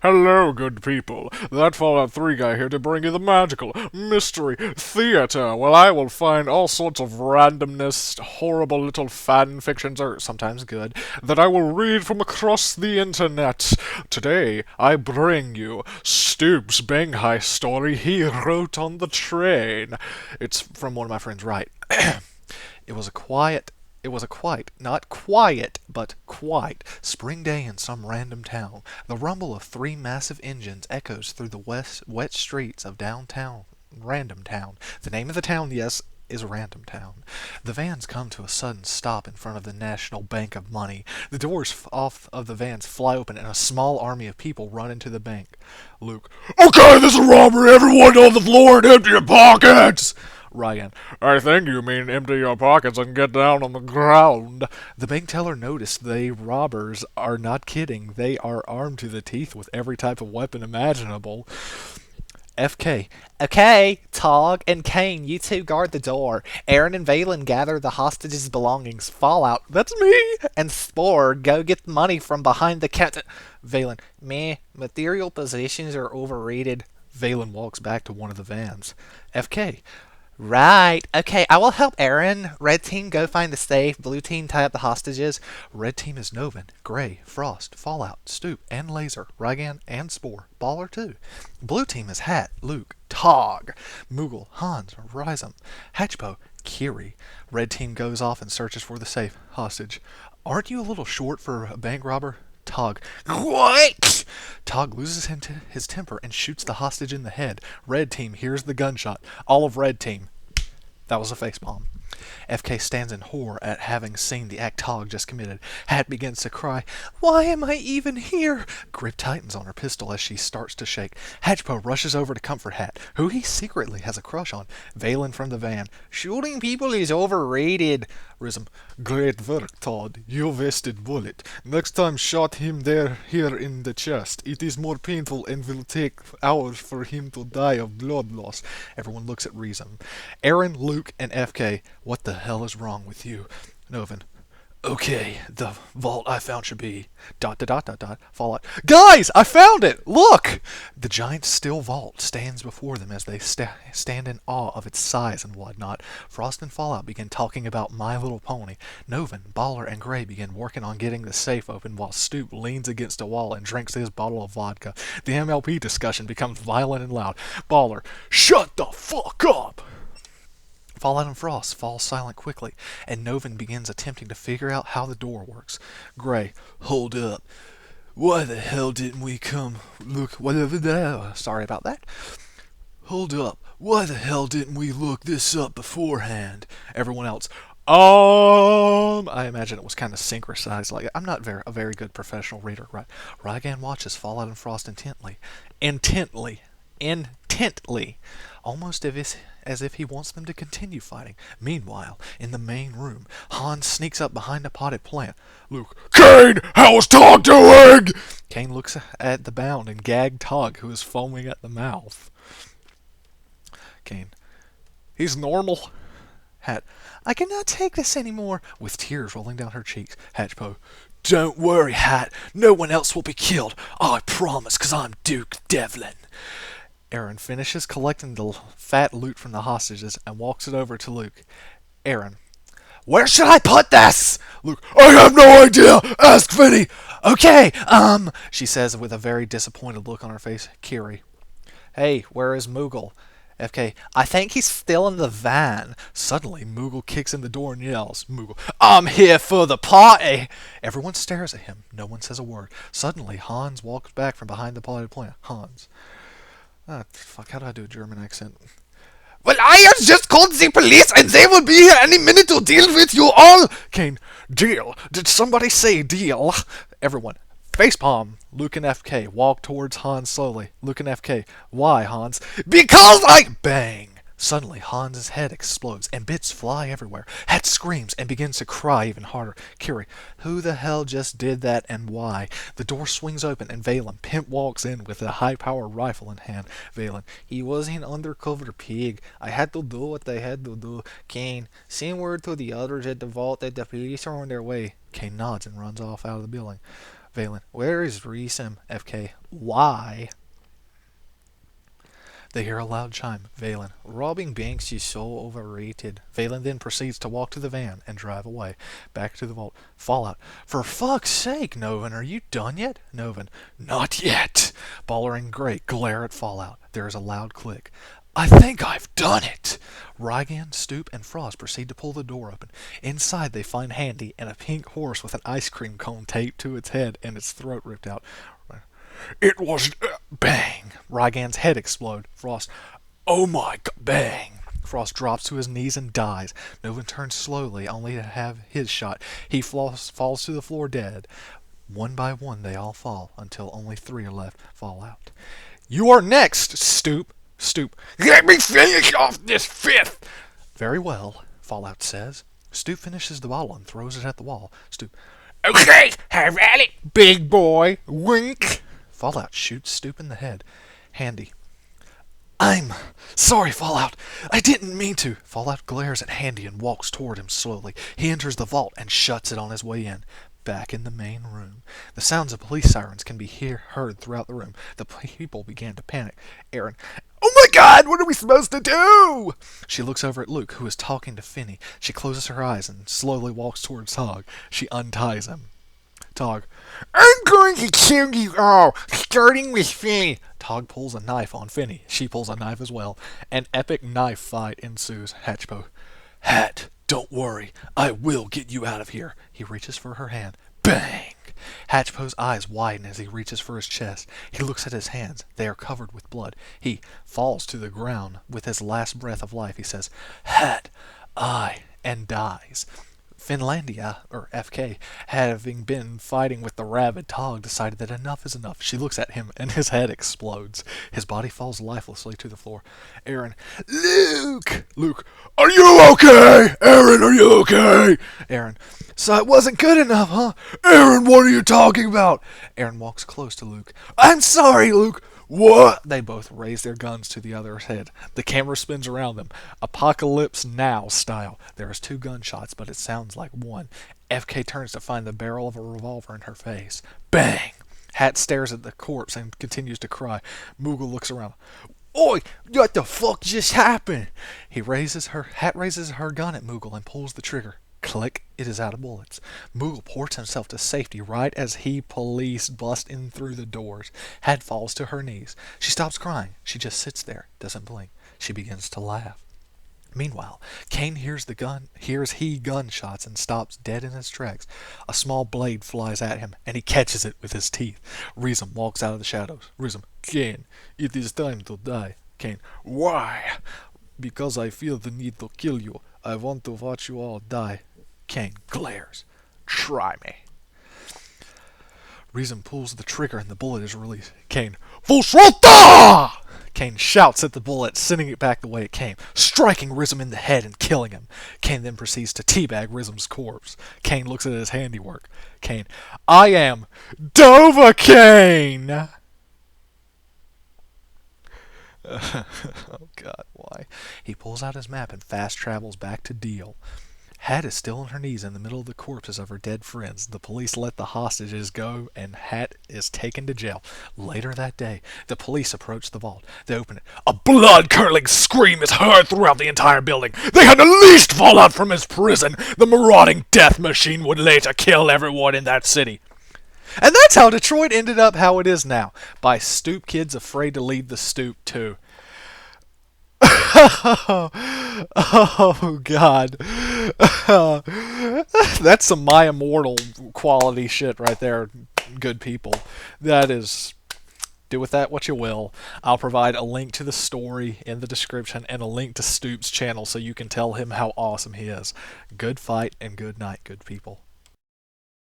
Hello, good people. That Fallout 3 guy here to bring you the magical mystery theater. Well, I will find all sorts of randomness, horrible little fan fictions, or sometimes good, that I will read from across the internet. Today, I bring you Stoop's Bang Heist story he wrote on the train. It's from one of my friends, right? It was a quiet it was a quite, not quiet, but quite, spring day in some random town. The rumble of three massive engines echoes through the wet streets of downtown Random Town. The name of the town, yes, is Random Town. The vans come to a sudden stop in front of the National Bank of Money. The doors off of the vans fly open and a small army of people run into the bank. Luke, okay, this is a robbery. Everyone on the floor and empty your pockets. Ryan, I think you mean empty your pockets and get down on the ground. The bank teller noticed they robbers are not kidding. They are armed to the teeth with every type of weapon imaginable. FK. Okay, Tog and Kane, you two guard the door. Aaron and Valen gather the hostages' belongings. Fallout, that's me. And Spore, go get the money from behind the counter. Valen, meh, material possessions are overrated. Valen walks back to one of the vans. FK. Right. Okay, I will help Aaron. Red team, go find the safe. Blue team, tie up the hostages. Red team is Novin, Gray, Frost, Fallout, Stoop, and Laser. Rygan and Spore. Baller too. Blue team is Hat, Luke, Tog, Moogle, Hans, Rhizum, Hatchpo, Kiri. Red team goes off and searches for the safe. Hostage. Aren't you a little short for a bank robber? Tog. What? Tog loses his temper and shoots the hostage in the head. Red team hears the gunshot. All of red team. That was a facepalm. FK stands in horror at having seen the act Tog just committed. Hat begins to cry. Why am I even here? Grip tightens on her pistol as she starts to shake. Hatchpo rushes over to comfort Hat, who he secretly has a crush on. Valen from the van. Shooting people is overrated. Rhythm. Great work, Todd. You wasted bullet. Next time shot him here in the chest. It is more painful and will take hours for him to die of blood loss. Everyone looks at Rhythm. Aaron, Luke, and FK. What the hell is wrong with you? Novin. Okay, the vault I found should be... ... Fallout. Guys, I found it! Look! The giant steel vault stands before them as they stand in awe of its size and whatnot. Frost and Fallout begin talking about My Little Pony. Novin, Baller, and Gray begin working on getting the safe open while Stoop leans against a wall and drinks his bottle of vodka. The MLP discussion becomes violent and loud. Baller, shut the fuck up! Fallout and Frost fall silent quickly, and Novin begins attempting to figure out how the door works. Gray, hold up. Why the hell didn't we come? Look, whatever. Sorry about that. Hold up. Why the hell didn't we look this up beforehand? Everyone else, I imagine it was kind of synchronized. Like I'm not a very good professional reader, right? Rygan watches Fallout and Frost intently, almost as if he wants them to continue fighting. Meanwhile, in the main room, Hans sneaks up behind a potted plant. Luke, Kane, how's Tog doing? Kane looks at the bound and gagged Tog, who is foaming at the mouth. Kane, he's normal. Hat, I cannot take this anymore, with tears rolling down her cheeks. Hatchpo, don't worry, Hat. No one else will be killed. I promise, 'cause I'm Duke Devlin. Aaron finishes collecting the fat loot from the hostages and walks it over to Luke. Aaron, where should I put this? Luke, I have no idea. Ask Vinny. Okay, she says with a very disappointed look on her face. Kiri, hey, where is Moogle? FK, I think he's still in the van. Suddenly, Moogle kicks in the door and yells. Moogle, I'm here for the party. Everyone stares at him. No one says a word. Suddenly, Hans walks back from behind the potted plant. Hans. Fuck, how do I do a German accent? Well, I have just called the police and they will be here any minute to deal with you all. Kane, deal. Did somebody say deal? Everyone, facepalm. Luke and FK walk towards Hans slowly. Luke and FK, why, Hans? Because I... Bang. Suddenly, Hans' head explodes, and bits fly everywhere. Hat screams and begins to cry even harder. Kiri, who the hell just did that and why? The door swings open, and Valen, pimp, walks in with a high-powered rifle in hand. Valen, he was an undercover pig. I had to do what I had to do. Kane, send word to the others at the vault that the police are on their way. Kane nods and runs off out of the building. Valen, where is Reesum? FK, why? They hear a loud chime. Valen, robbing banks is so overrated. Valen then proceeds to walk to the van and drive away. Back to the vault. Fallout. For fuck's sake, Novan, are you done yet? Novan, not yet. Baller and Gray glare at Fallout. There is a loud click. I think I've done it! Rygan, Stoop, and Frost proceed to pull the door open. Inside they find Handy and a pink horse with an ice cream cone taped to its head and its throat ripped out. It was... bang! Rygan's head explodes. Frost, oh my god, bang! Frost drops to his knees and dies. Novan turns slowly, only to have his shot. He falls to the floor dead. One by one they all fall, until only 3 are left. Fall out. You are next, Stoop! Stoop, let me finish off this 5th! Very well, Fallout says. Stoop finishes the bottle and throws it at the wall. Stoop, okay, have at it, big boy, wink! Fallout shoots Stoop in the head. Handy, I'm sorry, Fallout. I didn't mean to. Fallout glares at Handy and walks toward him slowly. He enters the vault and shuts it on his way in. Back in the main room. The sounds of police sirens can be heard throughout the room. The people began to panic. Aaron, oh my god, what are we supposed to do? She looks over at Luke, who is talking to Finney. She closes her eyes and slowly walks towards Tog. She unties him. Tog, I'm going to kill you all, starting with Finney. Tog pulls a knife on Finney. She pulls a knife as well. An epic knife fight ensues. Hatchpo, Hat, don't worry. I will get you out of here. He reaches for her hand. Bang! Hatchpo's eyes widen as he reaches for his chest. He looks at his hands. They are covered with blood. He falls to the ground with his last breath of life. He says, Hat, and dies. Finlandia, or FK, having been fighting with the rabid Tog, decided that enough is enough. She looks at him and his head explodes. His body falls lifelessly to the floor. Aaron, Luke! Luke, are you okay? Aaron, are you okay? Aaron, so it wasn't good enough, huh? Aaron, what are you talking about? Aaron walks close to Luke. I'm sorry, Luke. What? They both raise their guns to the other's head. The camera spins around them. Apocalypse Now style. There is 2 gunshots, but it sounds like one. FK turns to find the barrel of a revolver in her face. Bang! Hat stares at the corpse and continues to cry. Moogle looks around. Oi! What the fuck just happened? Hat raises her gun at Moogle and pulls the trigger. Click, it is out of bullets. Moogle ports himself to safety right as police bust in through the doors. Hat falls to her knees. She stops crying. She just sits there, doesn't blink. She begins to laugh. Meanwhile, Kane hears gunshots and stops dead in his tracks. A small blade flies at him, and he catches it with his teeth. Reesum walks out of the shadows. Reesum, Kane, it is time to die. Kane, why? Because I feel the need to kill you. I want to watch you all die. Kane glares. Try me. Reesum pulls the trigger and the bullet is released. Kane, full throttle! Kane shouts at the bullet, sending it back the way it came, striking Reesum in the head and killing him. Kane then proceeds to teabag Reesum's corpse. Kane looks at his handiwork. Kane, I am Dovahkiin! Oh god, why? He pulls out his map and fast travels back to Deal. Hat is still on her knees in the middle of the corpses of her dead friends. The police let the hostages go, and Hat is taken to jail. Later that day, the police approach the vault. They open it. A blood-curdling scream is heard throughout the entire building. They had unleashed Fallout from his prison. The marauding death machine would later kill everyone in that city. And that's how Detroit ended up how it is now, by Stoop kids afraid to leave the stoop, too. Oh, God. That's some My Immortal quality shit right there, good people. That is... Do with that what you will. I'll provide a link to the story in the description and a link to Stoop's channel so you can tell him how awesome he is. Good fight and good night, good people.